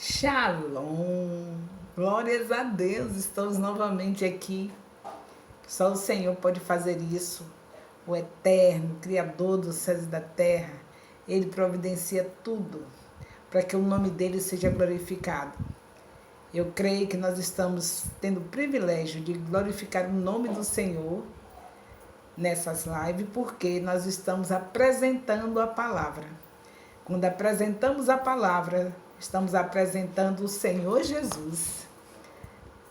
Shalom! Glórias a Deus! Estamos novamente aqui. Só o Senhor pode fazer isso. O Eterno, Criador dos céus e da terra, Ele providencia tudo para que o nome dEle seja glorificado. Eu creio que nós estamos tendo o privilégio de glorificar o nome do Senhor nessas lives, porque nós estamos apresentando a palavra. Quando apresentamos a palavra, estamos apresentando o Senhor Jesus.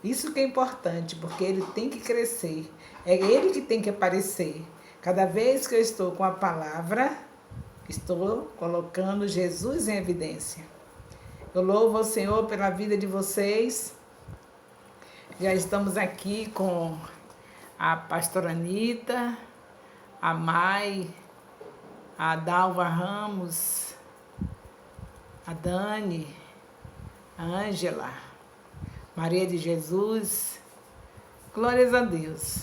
Isso que é importante, porque Ele tem que crescer. É Ele que tem que aparecer. Cada vez que eu estou com a palavra, estou colocando Jesus em evidência. Eu louvo o Senhor pela vida de vocês. Já estamos aqui com a pastora Anita, a Mai, a Dalva Ramos, a Dani, a Ângela, Maria de Jesus. Glórias a Deus.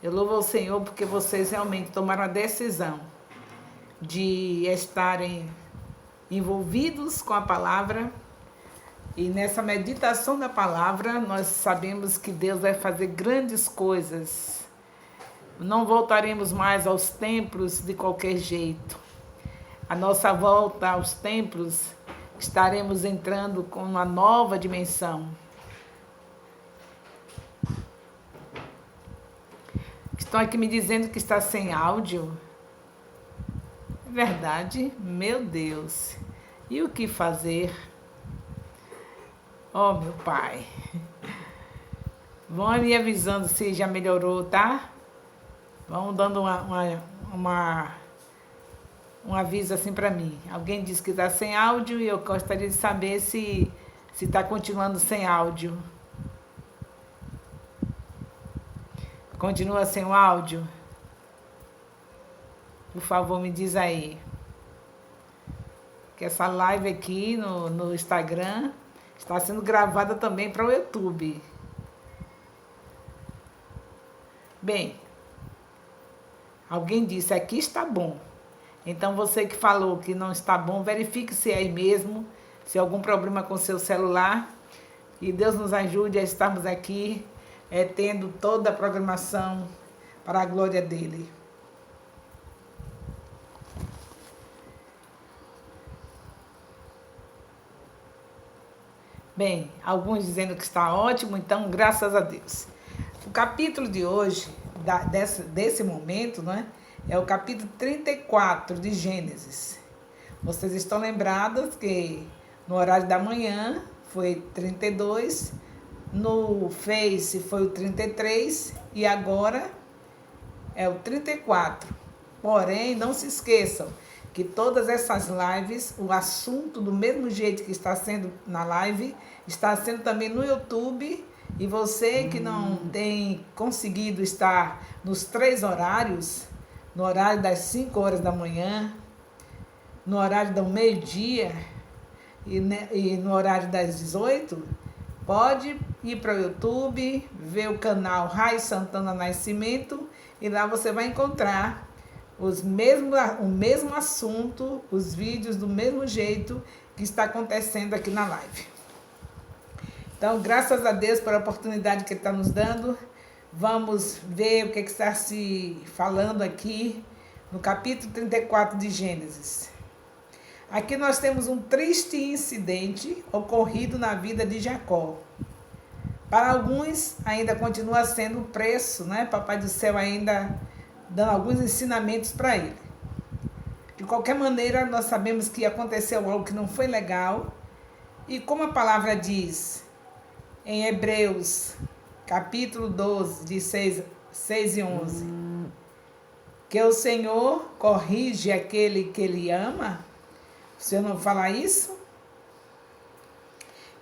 Eu louvo ao Senhor porque vocês realmente tomaram a decisão de estarem envolvidos com a palavra. E nessa meditação da palavra, nós sabemos que Deus vai fazer grandes coisas. Não voltaremos mais aos templos de qualquer jeito. A nossa volta aos templos, estaremos entrando com uma nova dimensão. Estão aqui me dizendo que está sem áudio. É verdade? Meu Deus. E o que fazer? Oh, meu Pai. Vão me avisando se já melhorou, tá? Vão dando um aviso assim para mim. Alguém disse que está sem áudio e eu gostaria de saber se está continuando sem áudio. Continua sem o áudio? Por favor, me diz aí. Que essa live aqui no Instagram está sendo gravada também para o YouTube. Bem, alguém disse, aqui está bom. Então, você que falou que não está bom, verifique se é aí mesmo, se há algum problema com seu celular. E Deus nos ajude a estarmos aqui, tendo toda a programação para a glória dEle. Bem, alguns dizendo que está ótimo, então, graças a Deus. O capítulo de hoje, desse momento, não é? É o capítulo 34 de Gênesis. Vocês estão lembrados que no horário da manhã foi 32, no Face foi o 33 e agora é o 34. Porém, não se esqueçam que todas essas lives, o assunto do mesmo jeito que está sendo na live, está sendo também no YouTube. E você que não tem conseguido estar nos 3 horários, no horário das 5 horas da manhã, no horário do meio-dia e no horário das 18, pode ir para o YouTube, ver o canal Rai Santana Nascimento e lá você vai encontrar o mesmo assunto, os vídeos do mesmo jeito que está acontecendo aqui na live. Então, graças a Deus pela oportunidade que Ele está nos dando. Vamos ver o que está se falando aqui no capítulo 34 de Gênesis. Aqui nós temos um triste incidente ocorrido na vida de Jacó. Para alguns ainda continua sendo o preço, né? Papai do céu ainda dando alguns ensinamentos para ele. De qualquer maneira, nós sabemos que aconteceu algo que não foi legal. E como a palavra diz em Hebreus, capítulo 12, de 6 e 11, que o Senhor corrige aquele que Ele ama. O Senhor não fala isso?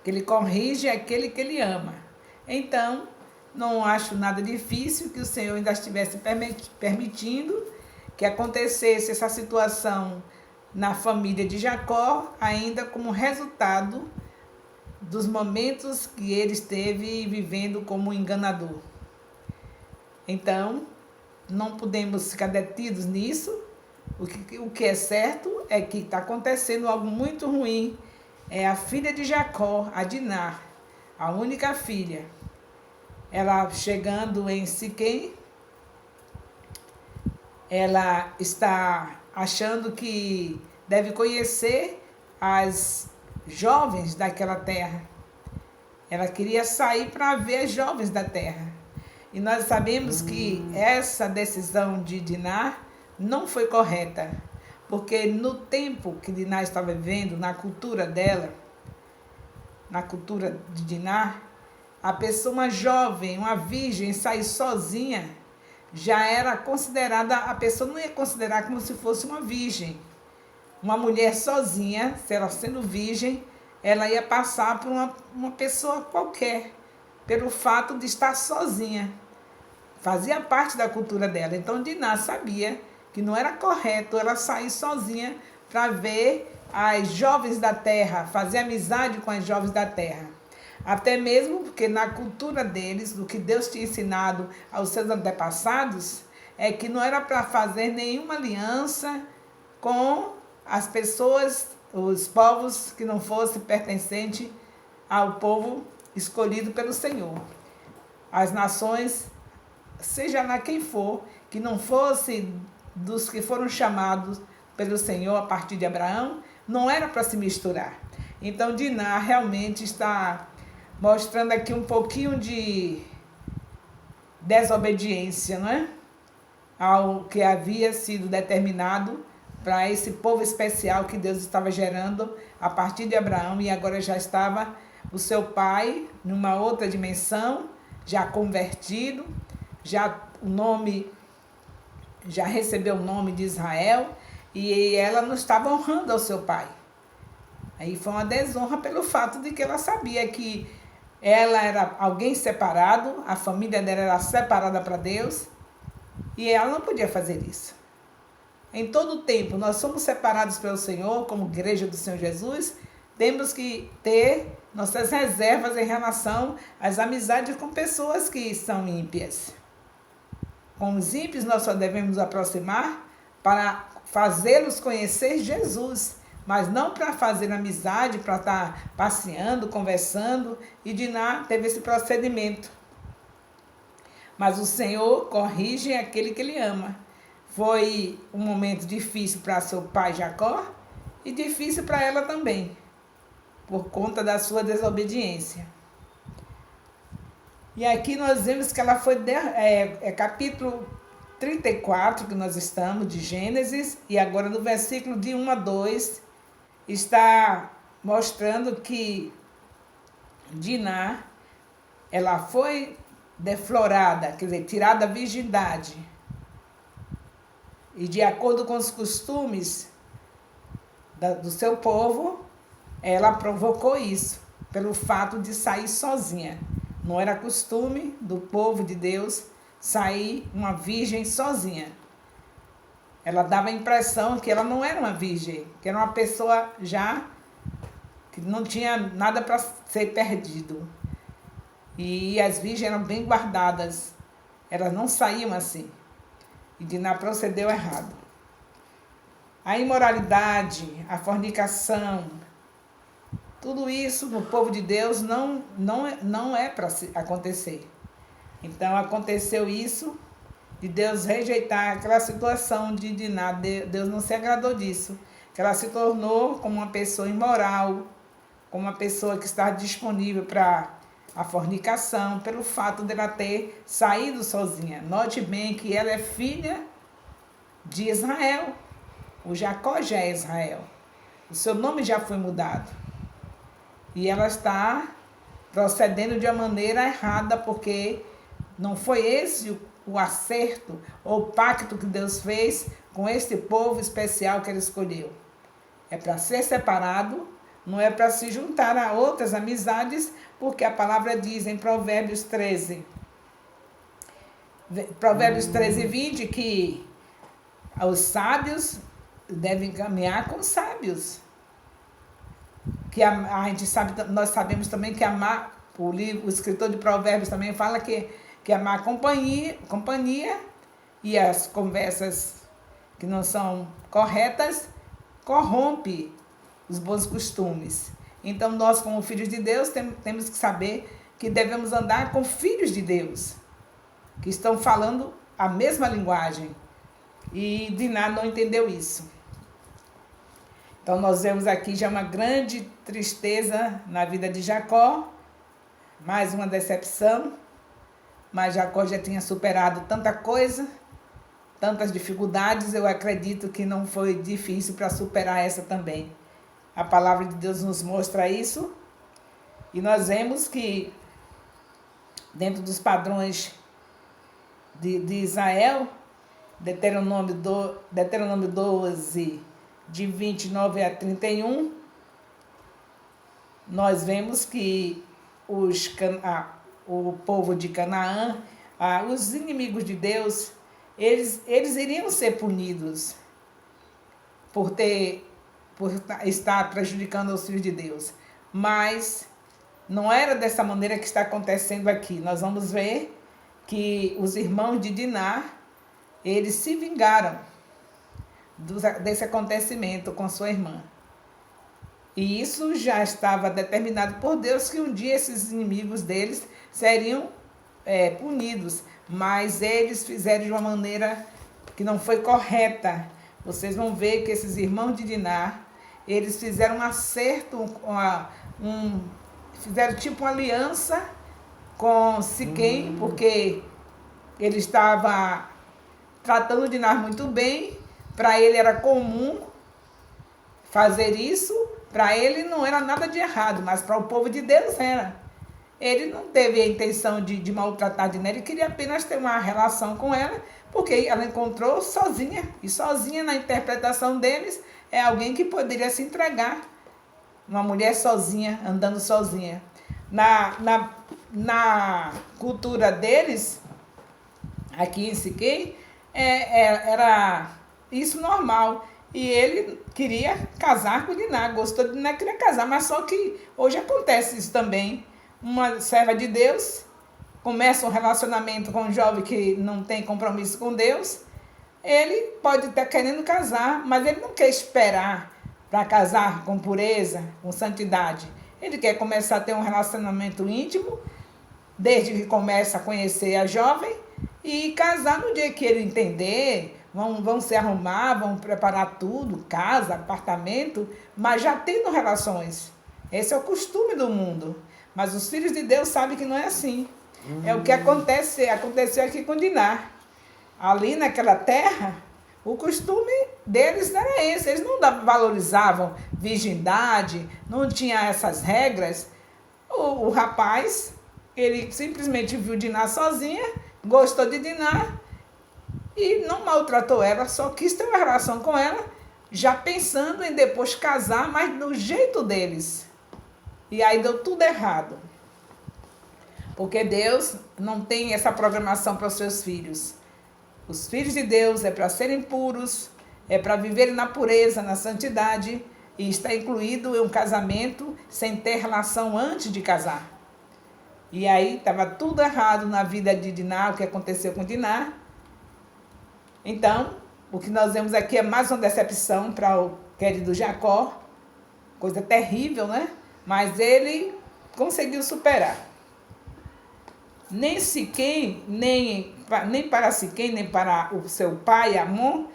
Que Ele corrige aquele que Ele ama. Então, não acho nada difícil que o Senhor ainda estivesse permitindo que acontecesse essa situação na família de Jacó, ainda como resultado dos momentos que ele esteve vivendo como enganador. Então, não podemos ficar detidos nisso. O que é certo é que está acontecendo algo muito ruim é a filha de Jacó, a Diná, a única filha. Ela chegando em Siquém, ela está achando que deve conhecer as jovens daquela terra. Ela queria sair para ver as jovens da terra. E nós sabemos que essa decisão de Diná não foi correta, porque no tempo que Diná estava vivendo, na cultura dela, na cultura de Diná, a pessoa, uma jovem, uma virgem, sair sozinha, já era considerada, a pessoa não ia considerar como se fosse uma virgem. Uma mulher sozinha, se ela sendo virgem, ela ia passar por uma pessoa qualquer, pelo fato de estar sozinha. Fazia parte da cultura dela. Então, Diná sabia que não era correto ela sair sozinha para ver as jovens da terra, fazer amizade com as jovens da terra. Até mesmo porque na cultura deles, do que Deus tinha ensinado aos seus antepassados, é que não era para fazer nenhuma aliança com as pessoas, os povos que não fossem pertencentes ao povo escolhido pelo Senhor. As nações, seja lá quem for, que não fosse dos que foram chamados pelo Senhor a partir de Abraão, não era para se misturar. Então, Diná realmente está mostrando aqui um pouquinho de desobediência, não é? Ao que havia sido determinado para esse povo especial que Deus estava gerando a partir de Abraão, e agora já estava o seu pai numa outra dimensão, já convertido, já o nome, já recebeu o nome de Israel, e ela não estava honrando ao seu pai. Aí foi uma desonra pelo fato de que ela sabia que ela era alguém separado, a família dela era separada para Deus, e ela não podia fazer isso. Em todo o tempo, nós somos separados pelo Senhor, como igreja do Senhor Jesus, temos que ter nossas reservas em relação às amizades com pessoas que são ímpias. Com os ímpios, nós só devemos nos aproximar para fazê-los conhecer Jesus, mas não para fazer amizade, para estar passeando, conversando, e Diná teve esse procedimento. Mas o Senhor corrige aquele que Ele ama. Foi um momento difícil para seu pai Jacó e difícil para ela também, por conta da sua desobediência. E aqui nós vemos que ela foi, capítulo 34, que nós estamos, de Gênesis, e agora no versículo de 1 a 2, está mostrando que Diná, ela foi deflorada, quer dizer, tirada da virgindade. E de acordo com os costumes do seu povo, ela provocou isso, pelo fato de sair sozinha. Não era costume do povo de Deus sair uma virgem sozinha. Ela dava a impressão que ela não era uma virgem, que era uma pessoa já que não tinha nada para ser perdido. E as virgens eram bem guardadas, elas não saíam assim. E Diná procedeu errado. A imoralidade, a fornicação, tudo isso no povo de Deus não é para acontecer. Então aconteceu isso, de Deus rejeitar aquela situação de Diná. Deus não se agradou disso, que ela se tornou como uma pessoa imoral, como uma pessoa que está disponível para a fornicação, pelo fato dela ter saído sozinha. Note bem que ela é filha de Israel. O Jacó já é Israel. O seu nome já foi mudado. E ela está procedendo de uma maneira errada, porque não foi esse o acerto ou o pacto que Deus fez com este povo especial que Ele escolheu. É para ser separado, não é para se juntar a outras amizades, porque a palavra diz em Provérbios 13, 20, que os sábios devem caminhar com os sábios. Que a gente sabe, nós sabemos também que amar, o escritor de Provérbios também fala que amar companhia e as conversas que não são corretas corrompe os bons costumes. Então, nós, como filhos de Deus, temos que saber que devemos andar com filhos de Deus, que estão falando a mesma linguagem. E Diná não entendeu isso. Então, nós vemos aqui já uma grande tristeza na vida de Jacó, mais uma decepção, mas Jacó já tinha superado tanta coisa, tantas dificuldades, eu acredito que não foi difícil para superar essa também. A palavra de Deus nos mostra isso, e nós vemos que, dentro dos padrões de Israel, Deuteronômio 12, de 29 a 31, nós vemos que o povo de Canaã, os inimigos de Deus, eles iriam ser punidos por estar prejudicando os filhos de Deus. Mas não era dessa maneira que está acontecendo aqui. Nós vamos ver que os irmãos de Diná, eles se vingaram desse acontecimento com sua irmã. E isso já estava determinado por Deus, que um dia esses inimigos deles seriam punidos. Mas eles fizeram de uma maneira que não foi correta. Vocês vão ver que esses irmãos de Diná, eles fizeram um acerto, fizeram tipo uma aliança com Siquém, porque ele estava tratando Diná muito bem. Para ele era comum fazer isso, para ele não era nada de errado, mas para o povo de Deus era. Ele não teve a intenção de maltratar Diná, ele queria apenas ter uma relação com ela, porque ela encontrou sozinha, e sozinha na interpretação deles é alguém que poderia se entregar. Uma mulher sozinha, andando sozinha. Na cultura deles, aqui em Siquém, era isso normal. E ele queria casar com Diná, gostou de Diná, queria casar, mas só que hoje acontece isso também. Uma serva de Deus começa um relacionamento com um jovem que não tem compromisso com Deus, ele pode estar querendo casar, mas ele não quer esperar para casar com pureza, com santidade. Ele quer começar a ter um relacionamento íntimo, desde que começa a conhecer a jovem, e casar no dia que ele entender. Vão se arrumar, vão preparar tudo, casa, apartamento, mas já tendo relações. Esse é o costume do mundo. Mas os filhos de Deus sabem que não é assim. É o que aconteceu aqui com Diná. Ali naquela terra, o costume deles era esse. Eles não valorizavam virgindade, não tinha essas regras. O rapaz, ele simplesmente viu Diná sozinha, gostou de Diná, e não maltratou ela, só quis ter uma relação com ela, já pensando em depois casar, mas do jeito deles. E aí deu tudo errado. Porque Deus não tem essa programação para os seus filhos. Os filhos de Deus é para serem puros, é para viverem na pureza, na santidade, e está incluído em um casamento sem ter relação antes de casar. E aí estava tudo errado na vida de Diná, o que aconteceu com Diná. Então, o que nós vemos aqui é mais uma decepção para o querido Jacó, coisa terrível, né? Mas ele conseguiu superar. Nem Siquém, nem para Siquém, nem para o seu pai, Amon,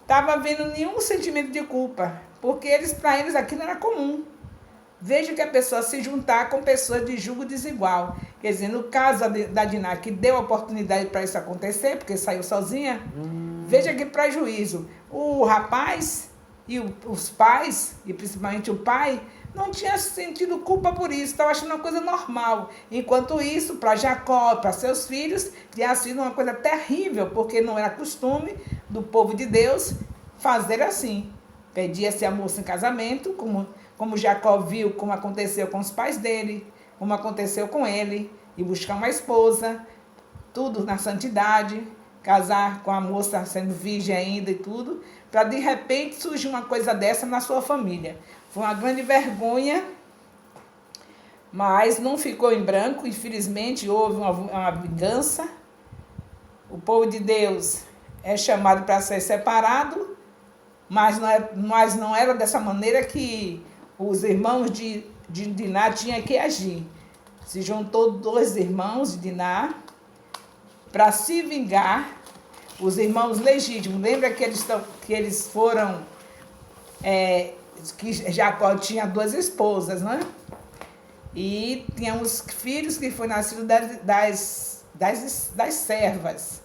estava havendo nenhum sentimento de culpa, porque para eles aquilo era comum. Veja que a pessoa se juntar com pessoas de julgo desigual. Quer dizer, no caso da Diná, que deu a oportunidade para isso acontecer, porque saiu sozinha, veja que prejuízo. O rapaz e os pais, e principalmente o pai, não tinha sentido culpa por isso, estava achando uma coisa normal. Enquanto isso, para Jacó, para seus filhos, tinha sido uma coisa terrível, porque não era costume do povo de Deus fazer assim. Pedia-se a moça em casamento, como Jacó viu como aconteceu com os pais dele, como aconteceu com ele, e buscar uma esposa, tudo na santidade, casar com a moça sendo virgem ainda e tudo, para de repente surgir uma coisa dessa na sua família. Foi uma grande vergonha, mas não ficou em branco, infelizmente houve uma vingança. O povo de Deus é chamado para ser separado, mas não era dessa maneira que os irmãos de de Diná tinha que agir. Se juntou 2 irmãos de Diná para se vingar, os irmãos legítimos. Lembra que eles foram, que Jacó tinha 2 esposas, não é? E tinha os filhos que foi nascido das servas.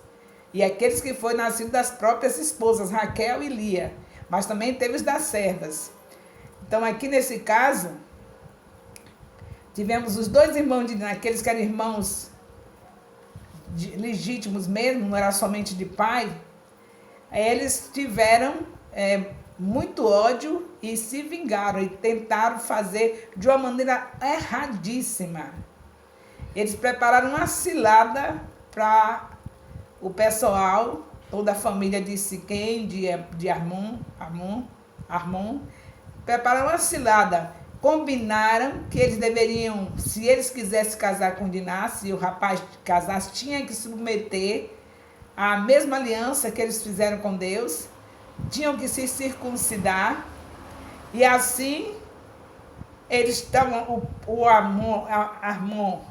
E aqueles que foi nascido das próprias esposas, Raquel e Lia. Mas também teve os das servas. Então, aqui nesse caso, tivemos os 2 irmãos de Diná, aqueles que eram irmãos legítimos mesmo, não era somente de pai. Eles tiveram muito ódio e se vingaram e tentaram fazer de uma maneira erradíssima. Eles prepararam uma cilada para o pessoal, toda a família de Siquém, de Armon, prepararam uma cilada. Combinaram que eles deveriam, se eles quisessem casar com Diná, se o rapaz casasse, tinha que submeter à mesma aliança que eles fizeram com Deus, tinham que se circuncidar, e assim eles estavam, Armon,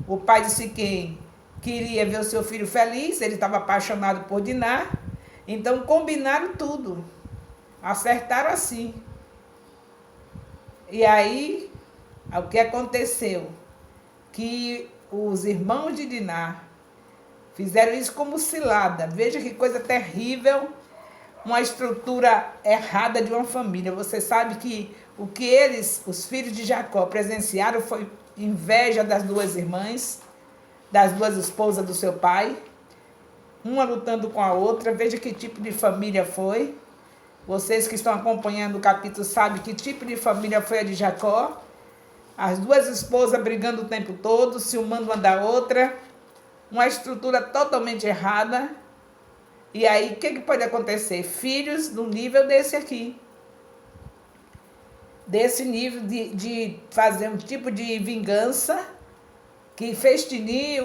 o pai de Siquém, queria ver o seu filho feliz, ele estava apaixonado por Diná, então combinaram tudo, acertaram assim. E aí, o que aconteceu? Que os irmãos de Diná fizeram isso como cilada. Veja que coisa terrível, uma estrutura errada de uma família. Você sabe que o que os filhos de Jacó, presenciaram foi inveja das 2 irmãs, das 2 esposas do seu pai, uma lutando com a outra. Veja que tipo de família foi. Vocês que estão acompanhando o capítulo sabem que tipo de família foi a de Jacó. As 2 esposas brigando o tempo todo, ciumando uma da outra. Uma estrutura totalmente errada. E aí, o que pode acontecer? Filhos do nível desse aqui. Desse nível de fazer um tipo de vingança que festine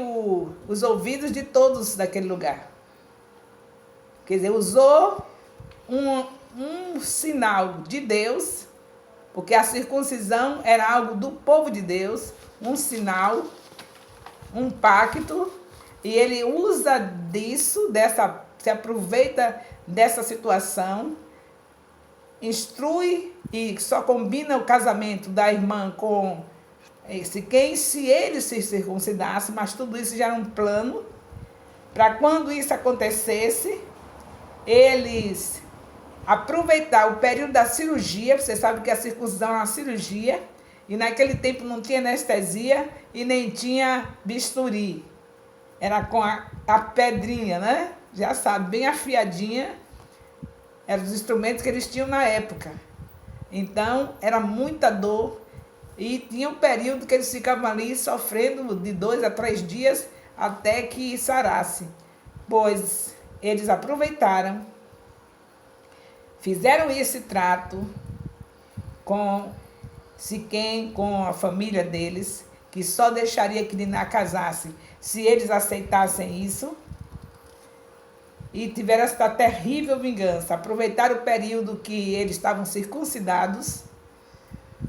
os ouvidos de todos daquele lugar. Quer dizer, usou um sinal de Deus, porque a circuncisão era algo do povo de Deus, um sinal, um pacto, e ele usa disso, se aproveita dessa situação, instrui e só combina o casamento da irmã com Siquém, se ele se circuncidasse, mas tudo isso já era um plano, para quando isso acontecesse, eles aproveitar o período da cirurgia. Você sabe que a circuncisão é uma cirurgia, e naquele tempo não tinha anestesia e nem tinha bisturi. Era com a pedrinha, né? Já sabe, bem afiadinha. Eram os instrumentos que eles tinham na época. Então, era muita dor. E tinha um período que eles ficavam ali sofrendo de 2 a 3 dias até que sarasse. Pois eles aproveitaram, fizeram esse trato com Siquém, com a família deles, que só deixaria que Diná casasse se eles aceitassem isso. E tiveram esta terrível vingança. Aproveitaram o período que eles estavam circuncidados,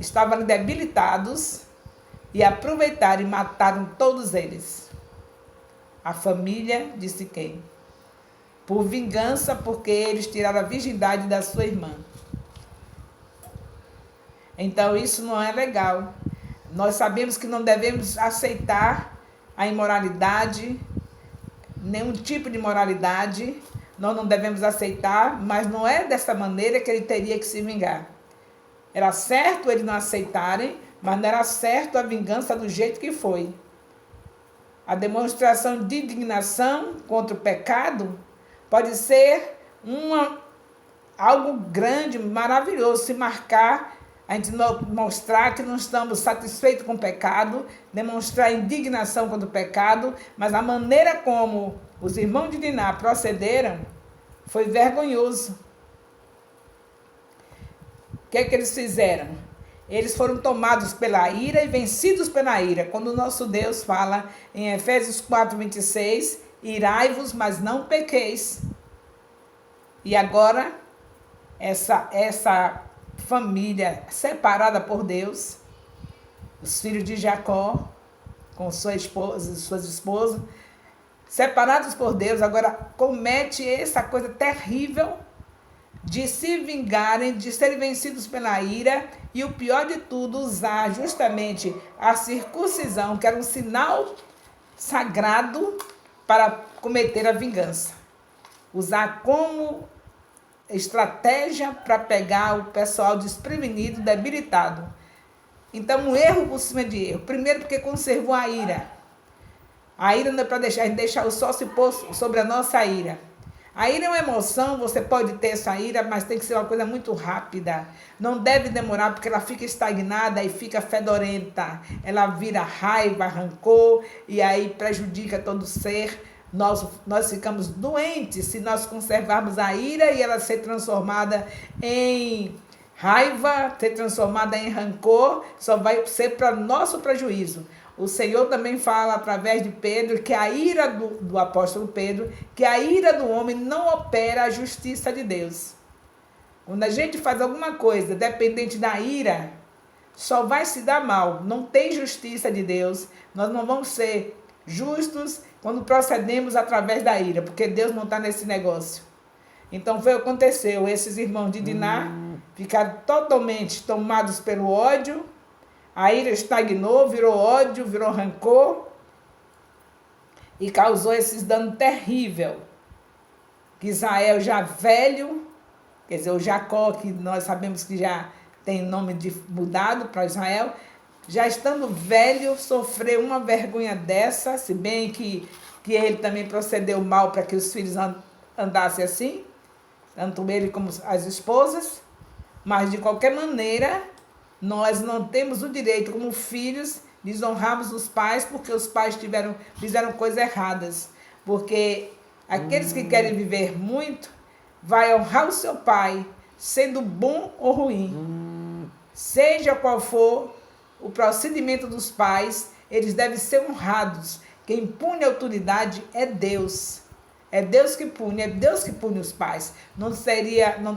estavam debilitados, e aproveitaram e mataram todos eles. A família de Siquém. Por vingança, porque eles tiraram a virgindade da sua irmã. Então, isso não é legal. Nós sabemos que não devemos aceitar a imoralidade, nenhum tipo de moralidade. Nós não devemos aceitar, mas não é dessa maneira que ele teria que se vingar. Era certo eles não aceitarem, mas não era certo a vingança do jeito que foi. A demonstração de indignação contra o pecado pode ser algo grande, maravilhoso, se marcar, a gente mostrar que não estamos satisfeitos com o pecado, demonstrar indignação contra o pecado, mas a maneira como os irmãos de Diná procederam foi vergonhoso. O que é que eles fizeram? Eles foram tomados pela ira e vencidos pela ira. Quando o nosso Deus fala em Efésios 4:26, irai-vos, mas não pequeis. E agora, essa família separada por Deus, Os filhos de Jacó, com suas esposas, separados por Deus, agora comete essa coisa terrível de se vingarem, de serem vencidos pela ira, e o pior de tudo, usar justamente a circuncisão, que era um sinal sagrado, para cometer a vingança. Usar como estratégia para pegar o pessoal desprevenido, debilitado. Então, um erro por cima de erro. Primeiro, porque conservou a ira. A ira não é para deixar, a gente deixa o sol se pôr sobre a nossa ira. A ira é uma emoção, você pode ter essa ira, mas tem que ser uma coisa muito rápida. Não deve demorar, porque ela fica estagnada e fica fedorenta. Ela vira raiva, rancor, e aí prejudica todo ser. Nós ficamos doentes se nós conservarmos a ira e ela ser transformada em raiva, ser transformada em rancor, só vai ser para nosso prejuízo. O Senhor também fala através de Pedro que a ira do apóstolo Pedro, que a ira do homem não opera a justiça de Deus. Quando a gente faz alguma coisa dependente da ira, só vai se dar mal. Não tem justiça de Deus. Nós não vamos ser justos quando procedemos através da ira, porque Deus não está nesse negócio. Então foi o que aconteceu. Esses irmãos de Diná ficaram totalmente tomados pelo ódio. A ira estagnou, virou ódio, virou rancor e causou esses danos terríveis. Que Israel já velho, quer dizer, o Jacó, que nós sabemos que já tem nome mudado para Israel, já estando velho, sofreu uma vergonha dessa, se bem que ele também procedeu mal para que os filhos andassem assim, tanto ele como as esposas, mas de qualquer maneira, nós não temos o direito, como filhos, de desonrarmos os pais, porque os pais fizeram coisas erradas. Porque aqueles que querem viver muito, vai honrar o seu pai, sendo bom ou ruim. Seja qual for o procedimento dos pais, eles devem ser honrados. Quem pune a autoridade é Deus. É Deus que pune os pais. Não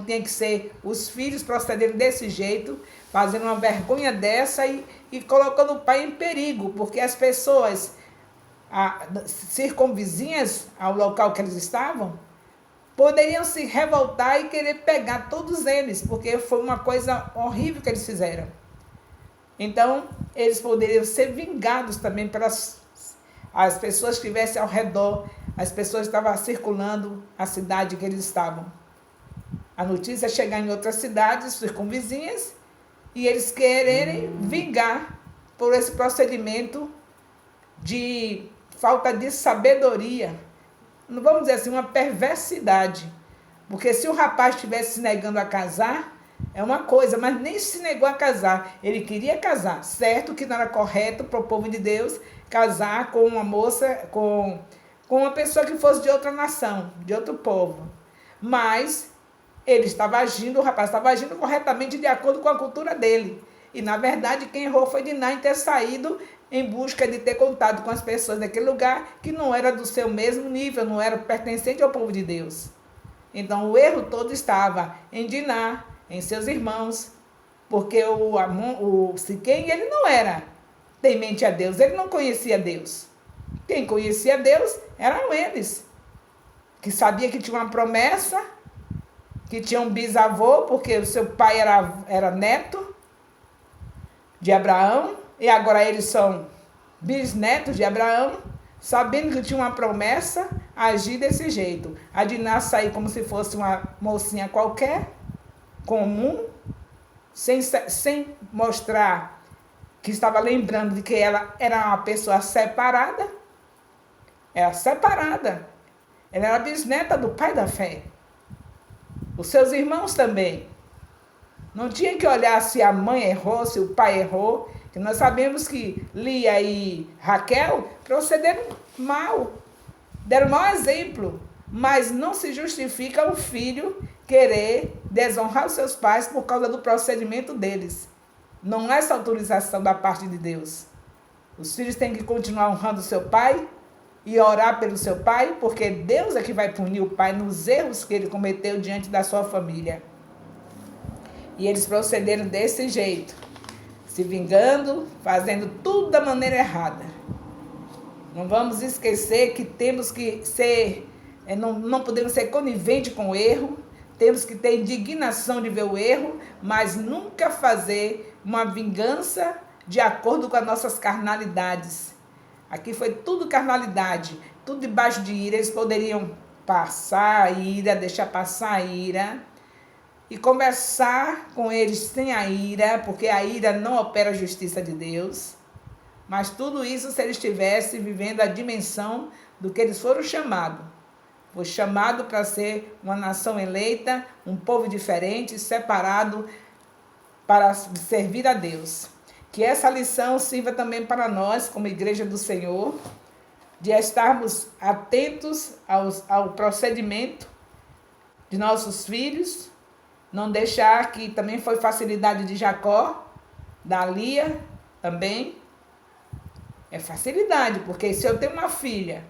tinha que ser os filhos procedendo desse jeito, fazendo uma vergonha dessa e colocando o pai em perigo, porque as pessoas circunvizinhas ao local que eles estavam poderiam se revoltar e querer pegar todos eles, porque foi uma coisa horrível que eles fizeram. Então, eles poderiam ser vingados também pelas as pessoas que estivessem ao redor, as pessoas que estavam circulando a cidade que eles estavam. A notícia chegar em outras cidades circunvizinhas e eles quererem vingar por esse procedimento de falta de sabedoria. Não vamos dizer assim, uma perversidade. Porque se o rapaz estivesse se negando a casar, é uma coisa, mas nem se negou a casar. Ele queria casar, certo que não era correto para o povo de Deus casar com uma moça, com uma pessoa que fosse de outra nação, de outro povo. Mas o rapaz estava agindo corretamente de acordo com a cultura dele. E, na verdade, quem errou foi Diná em ter saído em busca de ter contato com as pessoas daquele lugar que não era do seu mesmo nível, não era pertencente ao povo de Deus. Então, o erro todo estava em Diná, em seus irmãos, porque o Siquém, ele não era temente a Deus, ele não conhecia Deus. Quem conhecia Deus eram eles, que sabia que tinha uma promessa, que tinha um bisavô, porque o seu pai era neto de Abraão, e agora eles são bisnetos de Abraão, sabendo que tinha uma promessa, agir desse jeito. A Diná sair como se fosse uma mocinha qualquer, comum, sem mostrar que estava lembrando de que ela era uma pessoa separada. Era separada. Ela era bisneta do pai da fé. Os seus irmãos também. Não tinha que olhar se a mãe errou, se o pai errou, que nós sabemos que Lia e Raquel procederam mal, deram mau exemplo, mas não se justifica o filho querer desonrar os seus pais por causa do procedimento deles. Não há essa autorização da parte de Deus. Os filhos têm que continuar honrando o seu pai e orar pelo seu pai, porque Deus é que vai punir o pai nos erros que ele cometeu diante da sua família. E eles procederam desse jeito. se vingando, fazendo tudo da maneira errada. Não vamos esquecer que temos que ser, não podemos ser coniventes com o erro, temos que ter indignação de ver o erro, mas nunca fazer uma vingança de acordo com as nossas carnalidades. Aqui foi tudo carnalidade, tudo debaixo de ira. Eles poderiam passar a ira, deixar passar a ira e conversar com eles sem a ira, porque a ira não opera a justiça de Deus. Mas tudo isso se eles estivessem vivendo a dimensão do que eles foram chamados. Foi chamado para ser uma nação eleita, um povo diferente, separado para servir a Deus. Que essa lição sirva também para nós, como igreja do Senhor, de estarmos atentos ao procedimento de nossos filhos, não deixar que também foi facilidade de Jacó, da Lia também. É facilidade, porque se eu tenho uma filha,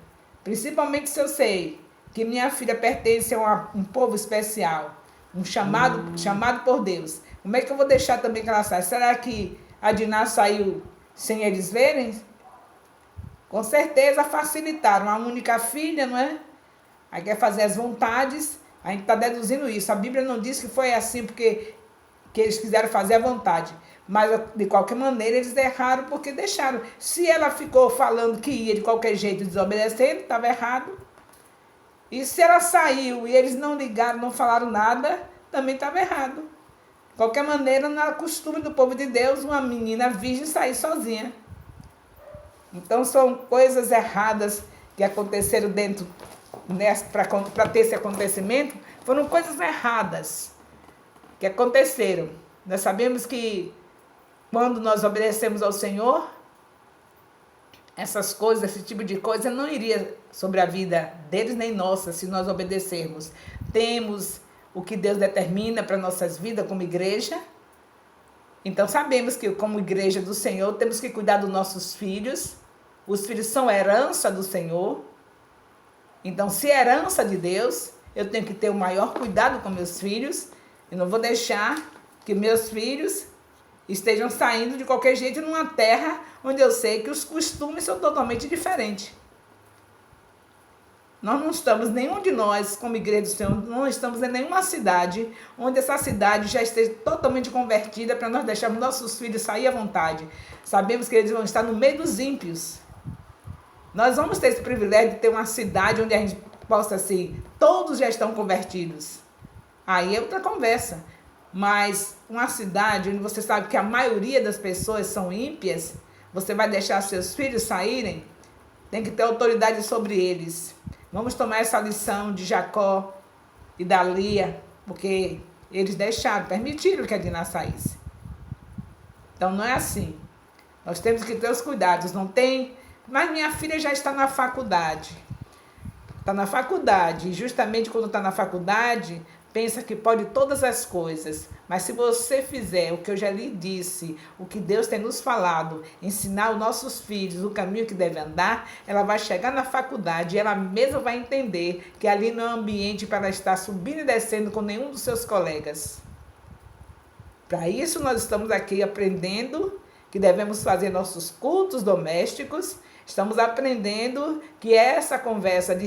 principalmente se eu sei que minha filha pertence a um povo especial, um chamado por Deus, como é que eu vou deixar também que ela saia? Será que a Diná saiu sem eles verem? Com certeza facilitaram. A única filha, não é? Aí quer fazer as vontades, a gente está deduzindo isso. A Bíblia não diz que foi assim porque que eles quiseram fazer a vontade. Mas, de qualquer maneira, eles erraram porque deixaram. Se ela ficou falando que ia de qualquer jeito desobedecendo, estava errado. E se ela saiu e eles não ligaram, não falaram nada, também estava errado. De qualquer maneira, não era costume do povo de Deus uma menina virgem sair sozinha. Então, são coisas erradas que aconteceram dentro, para ter esse acontecimento, foram coisas erradas que aconteceram. Nós sabemos que quando nós obedecemos ao Senhor, essas coisas, esse tipo de coisa não iria sobre a vida deles nem nossa, se nós obedecermos. Temos o que Deus determina para nossas vidas como igreja. Então sabemos que como igreja do Senhor temos que cuidar dos nossos filhos. Os filhos são herança do Senhor. Então, se é herança de Deus, eu tenho que ter o maior cuidado com meus filhos. Eu não vou deixar que meus filhos estejam saindo de qualquer jeito numa terra onde eu sei que os costumes são totalmente diferentes. Nós não estamos, nenhum de nós, como igreja do Senhor, não estamos em nenhuma cidade onde essa cidade já esteja totalmente convertida para nós deixarmos nossos filhos sair à vontade. Sabemos que eles vão estar no meio dos ímpios. Nós vamos ter esse privilégio de ter uma cidade onde a gente possa, assim, todos já estão convertidos. Aí é outra conversa. Mas uma cidade onde você sabe que a maioria das pessoas são ímpias, você vai deixar seus filhos saírem? Tem que ter autoridade sobre eles. Vamos tomar essa lição de Jacó e da Lia, porque eles deixaram, permitiram que a Diná saísse. Então não é assim. Nós temos que ter os cuidados. Não tem... Mas minha filha já está na faculdade. Está na faculdade. E justamente quando está na faculdade, pensa que pode todas as coisas. Mas se você fizer o que eu já lhe disse, o que Deus tem nos falado, ensinar os nossos filhos o caminho que deve andar, ela vai chegar na faculdade e ela mesma vai entender que ali não é um ambiente para ela estar subindo e descendo com nenhum dos seus colegas. Para isso nós estamos aqui aprendendo que devemos fazer nossos cultos domésticos. Estamos aprendendo que essa conversa de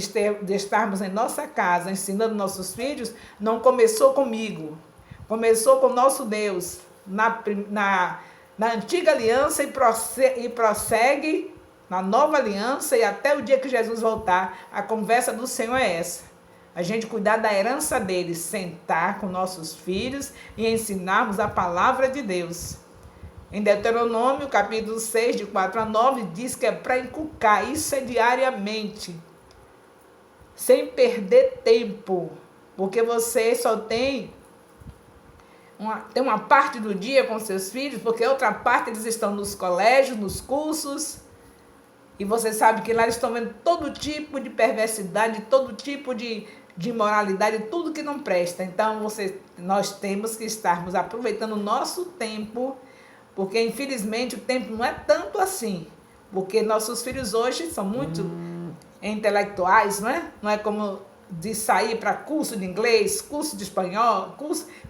estarmos em nossa casa ensinando nossos filhos não começou comigo. Começou com o nosso Deus na antiga aliança e prossegue na nova aliança e até o dia que Jesus voltar. A conversa do Senhor é essa. A gente cuidar da herança dele, sentar com nossos filhos e ensinarmos a palavra de Deus. Em Deuteronômio, capítulo 6, de 4 a 9, diz que é para inculcar. Isso é diariamente, sem perder tempo, porque você só tem uma parte do dia com seus filhos, porque outra parte eles estão nos colégios, nos cursos, e você sabe que lá eles estão vendo todo tipo de perversidade, todo tipo de imoralidade, tudo que não presta. Então, nós temos que estarmos aproveitando o nosso tempo, porque, infelizmente, o tempo não é tanto assim. Porque nossos filhos hoje são muito intelectuais, não é? Não é como de sair para curso de inglês, curso de espanhol,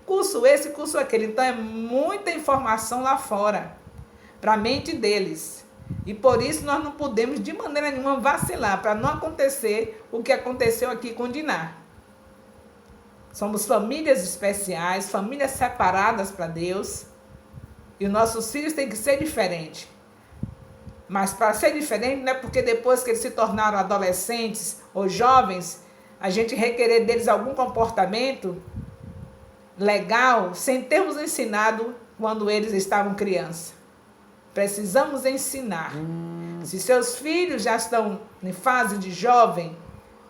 curso esse, curso aquele. Então, é muita informação lá fora. para a mente deles. E por isso nós não podemos de maneira nenhuma vacilar, para não acontecer o que aconteceu aqui com Diná. Somos famílias especiais, famílias separadas para Deus. E os nossos filhos têm que ser diferentes. Mas para ser diferente não é porque depois que eles se tornaram adolescentes ou jovens, a gente requerer deles algum comportamento legal sem termos ensinado quando eles estavam crianças. Precisamos ensinar. Se seus filhos já estão em fase de jovem,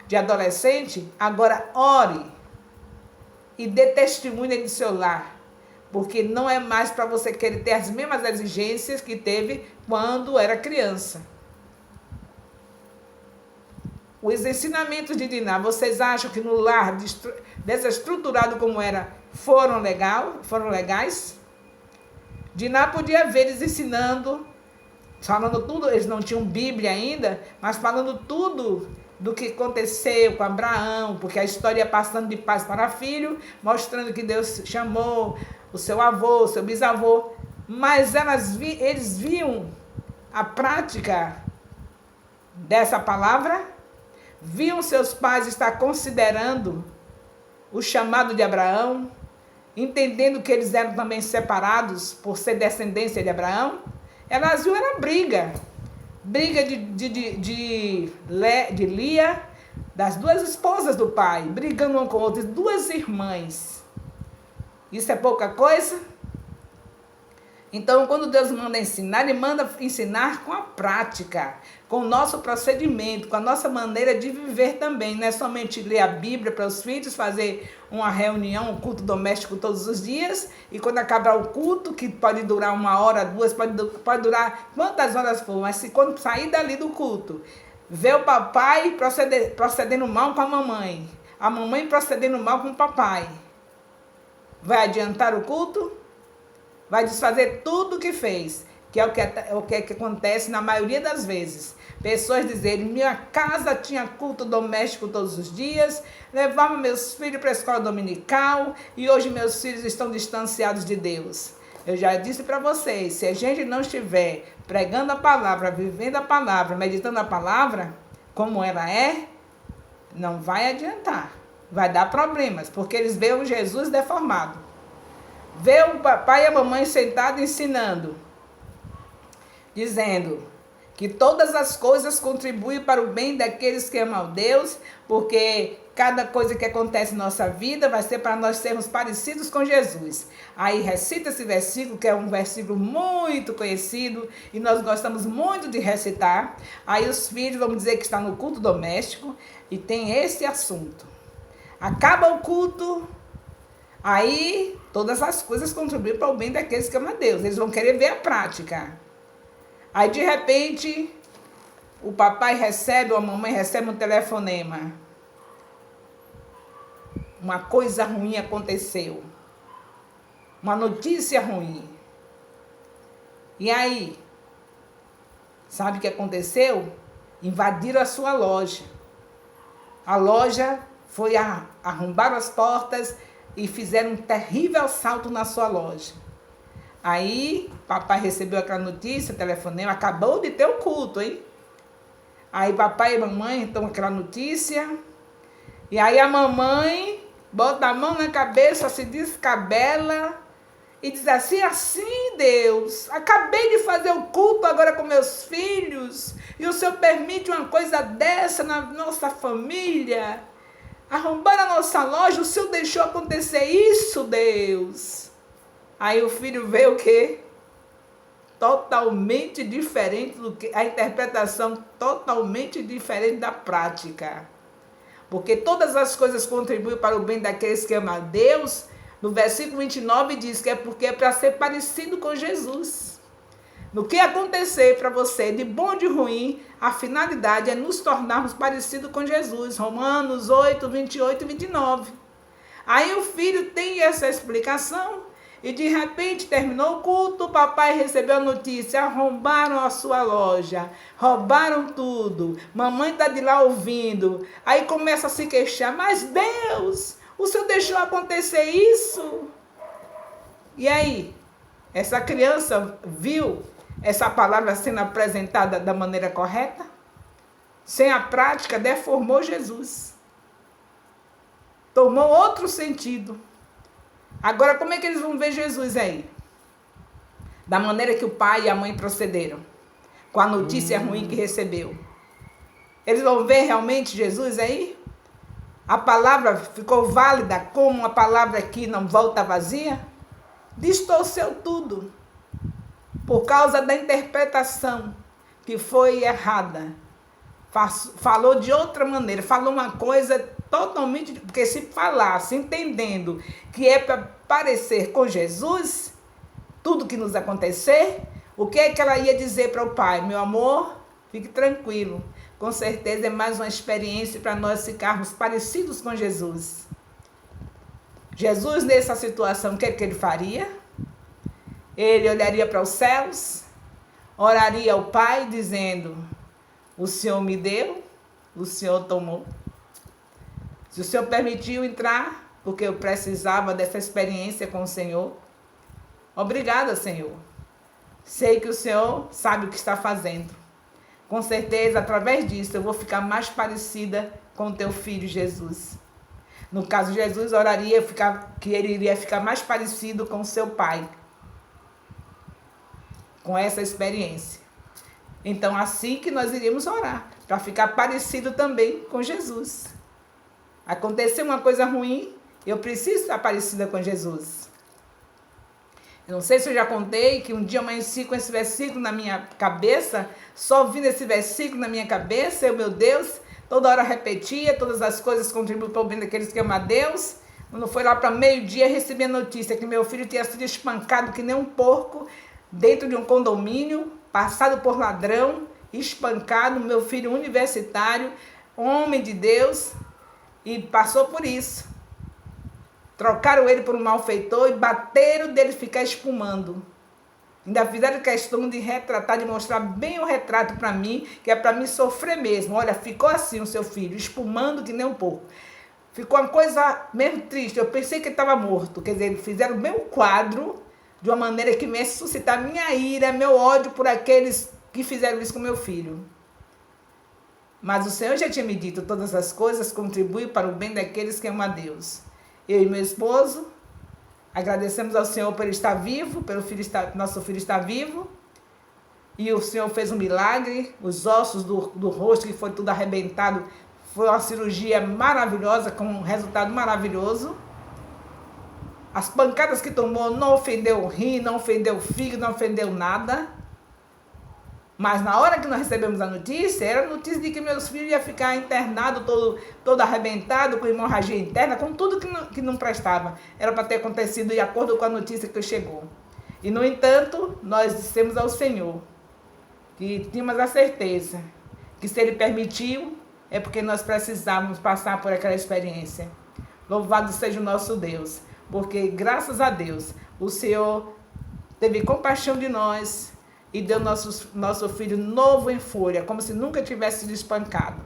de adolescente, agora ore e dê testemunho do seu lar. Porque não é mais para você querer ter as mesmas exigências que teve quando era criança. Os ensinamentos de Diná, vocês acham que no lar desestruturado como era, foram legais? Diná podia ver eles ensinando, falando tudo, eles não tinham Bíblia ainda, mas falando tudo do que aconteceu com Abraão, porque a história ia passando de pai para filho, mostrando que Deus chamou o seu avô, o seu bisavô, mas eles viam a prática dessa palavra, viam seus pais estar considerando o chamado de Abraão, entendendo que eles eram também separados por ser descendência de Abraão. Elas viam era briga de Lia, das duas esposas do pai, brigando uma com a outra, duas irmãs. Isso é pouca coisa? Então, quando Deus manda ensinar, Ele manda ensinar com a prática, com o nosso procedimento, com a nossa maneira de viver também. Não é somente ler a Bíblia para os filhos, fazer uma reunião, um culto doméstico todos os dias, e quando acabar o culto, que pode durar 1 hora, 2, pode durar quantas horas for, mas se quando sair dali do culto, ver o papai procedendo mal com a mamãe procedendo mal com o papai, vai adiantar o culto? Vai desfazer tudo o que fez, que é o que acontece na maioria das vezes. Pessoas dizerem, minha casa tinha culto doméstico todos os dias, levava meus filhos para a escola dominical e hoje meus filhos estão distanciados de Deus. Eu já disse para vocês, se a gente não estiver pregando a palavra, vivendo a palavra, meditando a palavra, como ela é, não vai adiantar. Vai dar problemas, porque eles veem Jesus deformado. Vê o papai e a mamãe sentados ensinando, dizendo que todas as coisas contribuem para o bem daqueles que amam a Deus, porque cada coisa que acontece em nossa vida vai ser para nós sermos parecidos com Jesus. Aí recita esse versículo, que é um versículo muito conhecido, e nós gostamos muito de recitar. Aí os filhos, vamos dizer que está no culto doméstico, e tem esse assunto. Acaba o culto, aí todas as coisas contribuem para o bem daqueles que amam a Deus. Eles vão querer ver a prática. Aí de repente, o papai recebe, ou a mamãe recebe um telefonema. Uma coisa ruim aconteceu. Uma notícia ruim. E aí? Sabe o que aconteceu? Invadiram a sua loja. A loja foi arrombar as portas e fizeram um terrível assalto na sua loja. Aí, papai recebeu aquela notícia, telefonema, acabou de ter o culto, hein? Aí, papai e mamãe dão aquela notícia, e aí a mamãe bota a mão na cabeça, se descabela, e diz assim, Deus, acabei de fazer o culto agora com meus filhos, e o Senhor permite uma coisa dessa na nossa família? Arrombaram a nossa loja, o Senhor deixou acontecer isso, Deus. Aí o filho vê o quê? Totalmente diferente do que a interpretação, totalmente diferente da prática. Porque todas as coisas contribuem para o bem daqueles que amam a Deus. No versículo 29 diz que é porque é para ser parecido com Jesus. No que acontecer para você, de bom ou de ruim, a finalidade é nos tornarmos parecidos com Jesus. Romanos 8, 28 e 29. Aí o filho tem essa explicação e de repente terminou o culto, o papai recebeu a notícia, arrombaram a sua loja, roubaram tudo, mamãe está de lá ouvindo, aí começa a se queixar, mas Deus, o Senhor deixou acontecer isso? E aí, essa criança viu essa palavra sendo apresentada da maneira correta? Sem a prática, deformou Jesus. Tomou outro sentido. Agora, como é que eles vão ver Jesus aí? Da maneira que o pai e a mãe procederam, com a notícia ruim que recebeu. Eles vão ver realmente Jesus aí? A palavra ficou válida como uma palavra que não volta vazia? Distorceu tudo. Por causa da interpretação que foi errada. Falou de outra maneira, falou uma coisa totalmente... Porque se falasse entendendo que é para parecer com Jesus, tudo que nos acontecer, o que é que ela ia dizer para o pai? Meu amor, fique tranquilo. Com certeza é mais uma experiência para nós ficarmos parecidos com Jesus. Jesus, nessa situação, o que é que ele faria? Ele olharia para os céus, oraria ao Pai, dizendo: o Senhor me deu, o Senhor tomou. Se o Senhor permitiu entrar, porque eu precisava dessa experiência com o Senhor, obrigada, Senhor. Sei que o Senhor sabe o que está fazendo. Com certeza, através disso, eu vou ficar mais parecida com o teu filho Jesus. No caso, Jesus oraria que ele iria ficar mais parecido com o seu pai. Com essa experiência. Então, assim que nós iríamos orar, para ficar parecido também com Jesus. Aconteceu uma coisa ruim, eu preciso estar parecida com Jesus. Eu não sei se eu já contei que um dia eu amanheci com esse versículo na minha cabeça, só ouvindo esse versículo na minha cabeça, eu, meu Deus, toda hora repetia, todas as coisas contribuem para o bem daqueles que amam a Deus. Quando foi lá para meio-dia, recebi a notícia que meu filho tinha sido espancado que nem um porco, dentro de um condomínio, passado por ladrão, espancado, meu filho universitário, homem de Deus, e passou por isso. Trocaram ele por um malfeitor e bateram dele ficar espumando. Ainda fizeram questão de retratar, de mostrar bem o retrato para mim, que é para mim sofrer mesmo. Olha, ficou assim o seu filho, espumando que nem um porco. Ficou uma coisa mesmo triste, eu pensei que ele estava morto. Quer dizer, fizeram o meu quadro de uma maneira que me suscitar minha ira, meu ódio por aqueles que fizeram isso com meu filho. Mas o Senhor já tinha me dito, todas as coisas contribuem para o bem daqueles que amam a Deus. Eu e meu esposo agradecemos ao Senhor por ele estar vivo, pelo nosso filho estar vivo. E o Senhor fez um milagre, os ossos do rosto que foi tudo arrebentado, foi uma cirurgia maravilhosa, com um resultado maravilhoso. As pancadas que tomou não ofendeu o rim, não ofendeu o fígado, não ofendeu nada. Mas na hora que nós recebemos a notícia, era a notícia de que meus filhos iam ficar internados, todo arrebentado, com hemorragia interna, com tudo que não prestava. Era para ter acontecido de acordo com a notícia que chegou. E, no entanto, nós dissemos ao Senhor que tínhamos a certeza que se Ele permitiu, é porque nós precisávamos passar por aquela experiência. Louvado seja o nosso Deus, porque, graças a Deus, o Senhor teve compaixão de nós, e deu nosso filho novo em folha, como se nunca tivesse sido espancado.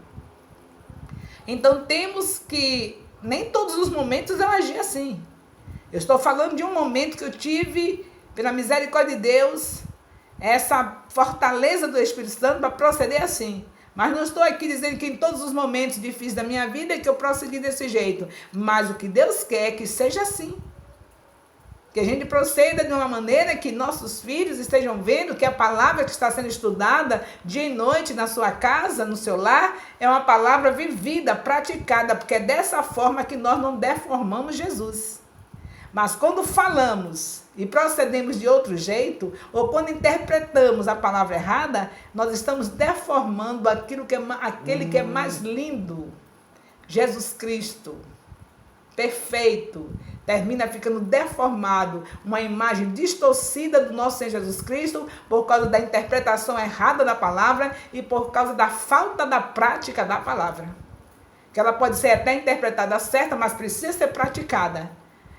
Então temos que, nem todos os momentos eu agi assim. Eu estou falando de um momento que eu tive, pela misericórdia de Deus, essa fortaleza do Espírito Santo para proceder assim. Mas não estou aqui dizendo que em todos os momentos difíceis da minha vida é que eu procedi desse jeito. Mas o que Deus quer é que seja assim. Que a gente proceda de uma maneira que nossos filhos estejam vendo que a palavra que está sendo estudada dia e noite na sua casa, no seu lar, é uma palavra vivida, praticada, porque é dessa forma que nós não deformamos Jesus. Mas quando falamos e procedemos de outro jeito, ou quando interpretamos a palavra errada, nós estamos deformando aquele que é mais lindo, Jesus Cristo, perfeito, termina ficando deformado, uma imagem distorcida do nosso Senhor Jesus Cristo por causa da interpretação errada da palavra e por causa da falta da prática da palavra. Que ela pode ser até interpretada certa, mas precisa ser praticada.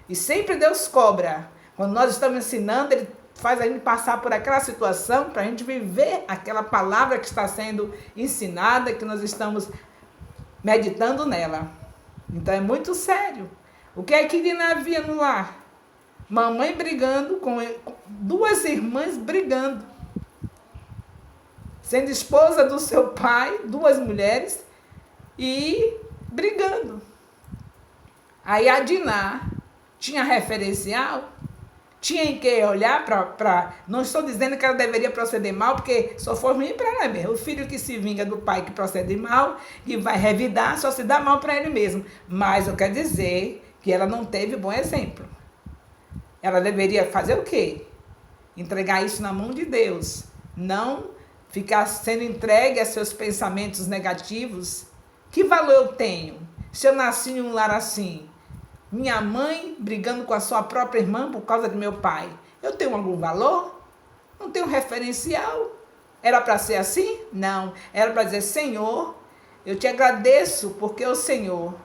E sempre Deus cobra. Quando nós estamos ensinando, Ele faz a gente passar por aquela situação para a gente viver aquela palavra que está sendo ensinada, que nós estamos meditando nela. Então é muito sério. O que é que havia no lar? Mamãe brigando com duas irmãs brigando. sendo esposa do seu pai, duas mulheres, e brigando. Aí a Diná tinha referencial, tinha em que olhar para... Não estou dizendo que ela deveria proceder mal, porque só foi ruim para ela mesmo. O filho que se vinga do pai que procede mal e vai revidar, só se dá mal para ele mesmo. Mas eu quero dizer que ela não teve bom exemplo. Ela deveria fazer o quê? Entregar isso na mão de Deus. Não ficar sendo entregue a seus pensamentos negativos. Que valor eu tenho se eu nasci em um lar assim? Minha mãe brigando com a sua própria irmã por causa do meu pai. Eu tenho algum valor? Não tenho referencial? Era para ser assim? Não. Era para dizer, Senhor, eu te agradeço porque o Senhor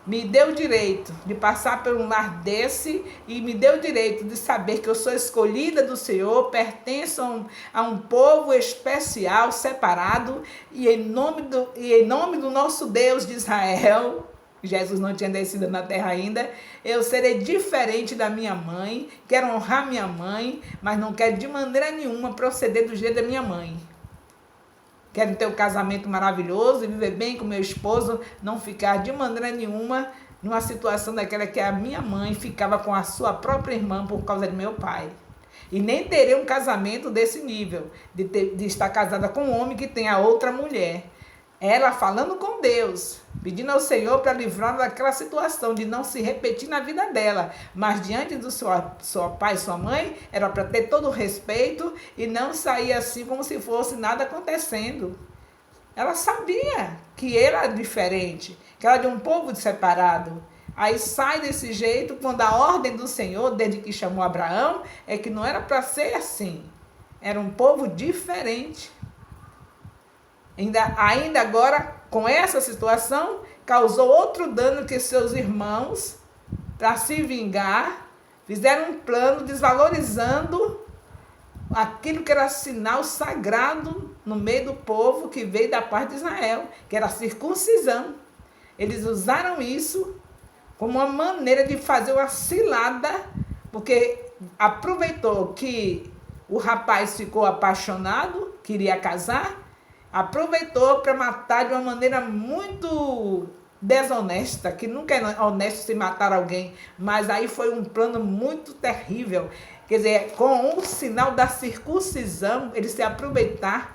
me deu o direito de passar por um lar desse e me deu o direito de saber que eu sou escolhida do Senhor, pertenço a um povo especial, separado, e em nome do nosso Deus de Israel, Jesus não tinha descido na terra ainda, eu serei diferente da minha mãe, quero honrar minha mãe, mas não quero de maneira nenhuma proceder do jeito da minha mãe. Quero ter um casamento maravilhoso e viver bem com meu esposo, não ficar de maneira nenhuma numa situação daquela que a minha mãe ficava com a sua própria irmã por causa de meu pai. E nem terei um casamento desse nível, de estar casada com um homem que tem a outra mulher. Ela falando com Deus, pedindo ao Senhor para livrar daquela situação, de não se repetir na vida dela. Mas diante do seu pai e sua mãe, era para ter todo o respeito e não sair assim como se fosse nada acontecendo. Ela sabia que era diferente, que era de um povo separado. Aí sai desse jeito, quando a ordem do Senhor, desde que chamou Abraão, é que não era para ser assim. Era um povo diferente. Ainda agora, com essa situação, causou outro dano que seus irmãos, para se vingar, fizeram um plano desvalorizando aquilo que era sinal sagrado no meio do povo que veio da parte de Israel, que era a circuncisão. Eles usaram isso como uma maneira de fazer uma cilada, porque aproveitou que o rapaz ficou apaixonado, queria casar, aproveitou para matar de uma maneira muito desonesta, que nunca é honesto se matar alguém, mas aí foi um plano muito terrível. Quer dizer, com o sinal da circuncisão, eles se aproveitaram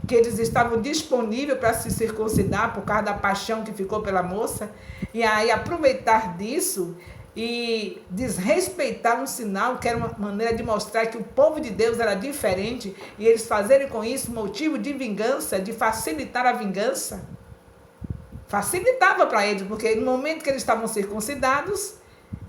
que eles estavam disponíveis para se circuncidar por causa da paixão que ficou pela moça, e aí aproveitar disso e desrespeitar um sinal que era uma maneira de mostrar que o povo de Deus era diferente, e eles fazerem com isso motivo de vingança, de facilitar a vingança. Facilitava para eles, porque no momento que eles estavam circuncidados,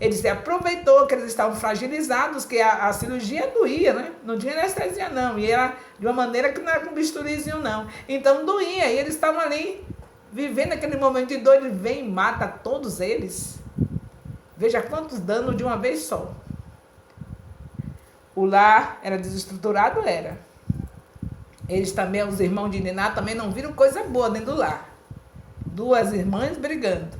eles se aproveitou que eles estavam fragilizados, que a cirurgia doía, né? Não tinha anestesia não, e era de uma maneira que não era com bisturizinho não. Então doía, e eles estavam ali, vivendo aquele momento de dor, ele vem e mata todos eles. Veja quantos danos de uma vez só. O lar era desestruturado, era. Eles também, os irmãos de Niná, também não viram coisa boa dentro do lar. Duas irmãs brigando.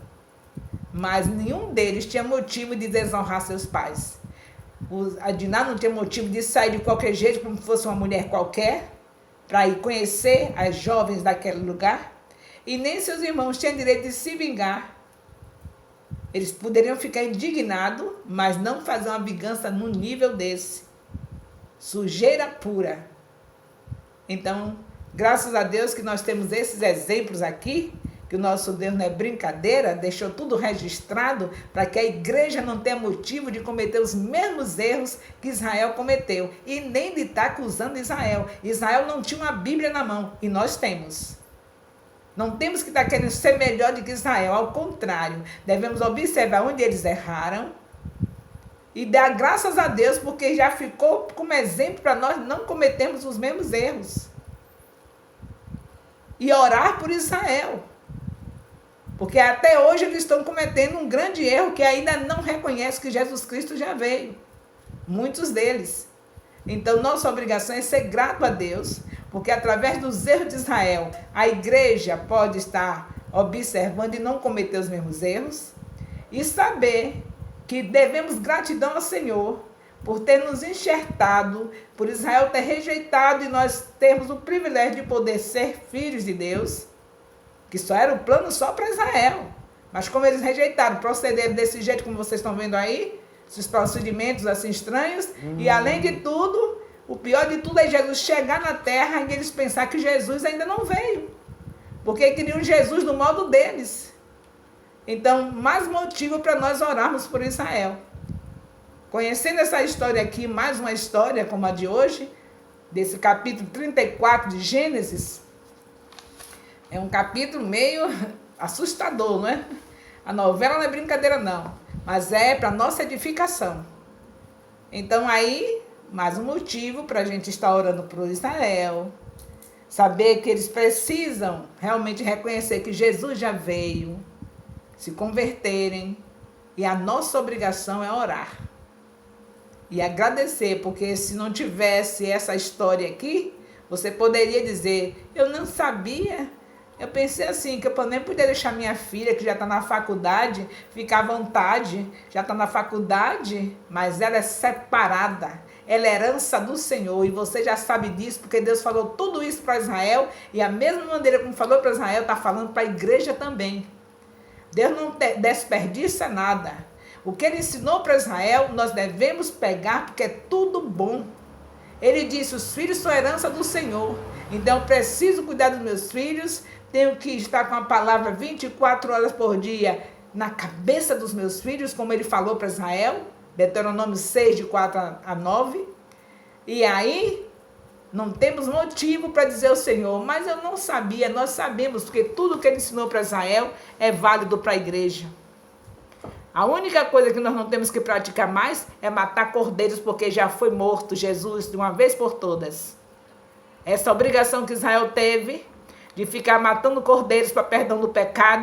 Mas nenhum deles tinha motivo de desonrar seus pais. A Diná não tinha motivo de sair de qualquer jeito, como se fosse uma mulher qualquer, para ir conhecer as jovens daquele lugar. E nem seus irmãos tinham direito de se vingar. Eles poderiam ficar indignados, mas não fazer uma vingança num nível desse. Sujeira pura. Então, graças a Deus que nós temos esses exemplos aqui, que o nosso Deus não é brincadeira, deixou tudo registrado para que a igreja não tenha motivo de cometer os mesmos erros que Israel cometeu. E nem de estar acusando Israel. Israel não tinha uma Bíblia na mão, e nós temos. Não temos que estar querendo ser melhor do que Israel, ao contrário, devemos observar onde eles erraram e dar graças a Deus, porque já ficou como exemplo para nós não cometermos os mesmos erros. E orar por Israel, porque até hoje eles estão cometendo um grande erro que ainda não reconhece que Jesus Cristo já veio, muitos deles. Então, nossa obrigação é ser grato a Deus, porque através dos erros de Israel, a igreja pode estar observando e não cometer os mesmos erros, e saber que devemos gratidão ao Senhor, por ter nos enxertado, por Israel ter rejeitado e nós termos o privilégio de poder ser filhos de Deus, que só era o plano só para Israel. Mas como eles rejeitaram, procederam desse jeito como vocês estão vendo aí, esses procedimentos assim estranhos, e além de tudo, o pior de tudo é Jesus chegar na terra e eles pensar que Jesus ainda não veio, porque queriam Jesus no modo deles. Então, mais motivo para nós orarmos por Israel. Conhecendo essa história aqui, mais uma história como a de hoje, desse capítulo 34 de Gênesis, é um capítulo meio assustador, não é? A novela não é brincadeira não, mas é para nossa edificação. Então aí, mais um motivo para a gente estar orando por Israel, saber que eles precisam realmente reconhecer que Jesus já veio, se converterem, e a nossa obrigação é orar. E agradecer, porque se não tivesse essa história aqui, você poderia dizer, eu não sabia. Eu pensei assim, que eu nem podia deixar minha filha, que já está na faculdade, ficar à vontade, já está na faculdade, mas ela é separada, ela é herança do Senhor, e você já sabe disso, porque Deus falou tudo isso para Israel, e a mesma maneira como falou para Israel, está falando para a igreja também. Deus não desperdiça nada. O que ele ensinou para Israel, nós devemos pegar, porque é tudo bom. Ele disse, os filhos são herança do Senhor. Então, eu preciso cuidar dos meus filhos, tenho que estar com a palavra 24 horas por dia na cabeça dos meus filhos, como ele falou para Israel, Deuteronômio 6, de 4 a 9. E aí, não temos motivo para dizer ao Senhor, mas eu não sabia, nós sabemos, porque tudo que ele ensinou para Israel é válido para a igreja. A única coisa que nós não temos que praticar mais é matar cordeiros, porque já foi morto Jesus de uma vez por todas. Essa obrigação que Israel teve de ficar matando cordeiros para perdão do pecado,